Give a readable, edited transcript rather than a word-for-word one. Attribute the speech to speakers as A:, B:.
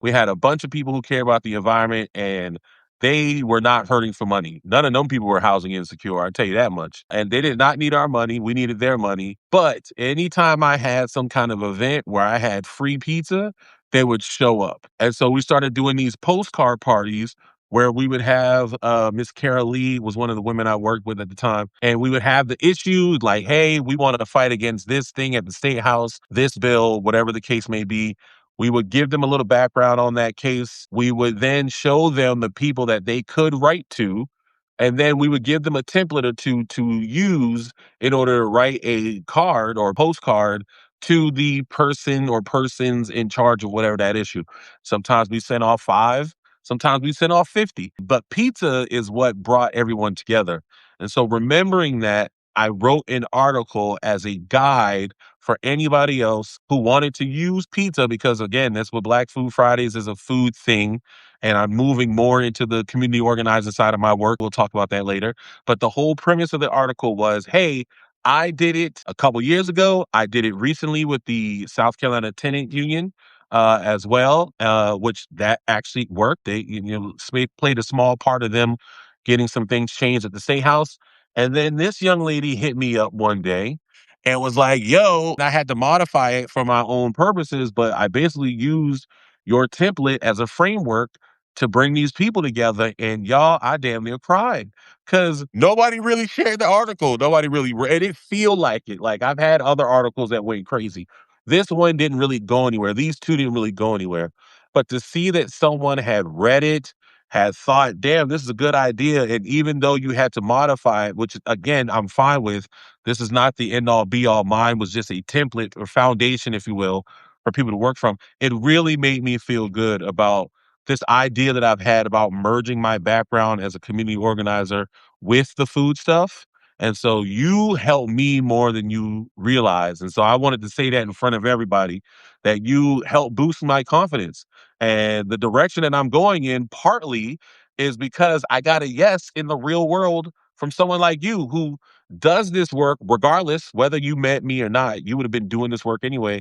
A: We had a bunch of people who care about the environment, and they were not hurting for money. None of them people were housing insecure, I tell you that much. And they did not need our money. We needed their money. But anytime I had some kind of event where I had free pizza, they would show up. And so we started doing these postcard parties where we would have Miss Carol Lee was one of the women I worked with at the time, and we would have the issues like, hey, we want to fight against this thing at the state house, this bill, whatever the case may be. We would give them a little background on that case. We would then show them the people that they could write to, and then we would give them a template or two to use in order to write a card or a postcard to the person or persons in charge of whatever that issue. Sometimes we sent off 5, sometimes we sent off 50. But pizza is what brought everyone together. And so remembering that, I wrote an article as a guide for anybody else who wanted to use pizza because, again, that's what Black Food Fridays is, a food thing. And I'm moving more into the community organizing side of my work. We'll talk about that later. But the whole premise of the article was, hey, I did it a couple years ago. I did it recently with the South Carolina Tenant Union as well, which that actually worked. They played a small part of them getting some things changed at the state house. And then this young lady hit me up one day and was like, yo, I had to modify it for my own purposes, but I basically used your template as a framework to bring these people together. And y'all, I damn near cried because nobody really shared the article. Nobody really read it. Didn't feel like it. Like I've had other articles that went crazy. This one didn't really go anywhere. These two didn't really go anywhere. But to see that someone had read it, had thought, damn, this is a good idea. And even though you had to modify it, which again, I'm fine with, this is not the end all be all. Mine was just a template or foundation, if you will, for people to work from. It really made me feel good about this idea that I've had about merging my background as a community organizer with the food stuff. And so you helped me more than you realize. And so I wanted to say that in front of everybody that you helped boost my confidence. And the direction that I'm going in partly is because I got a yes in the real world from someone like you who does this work regardless whether you met me or not. You would have been doing this work anyway.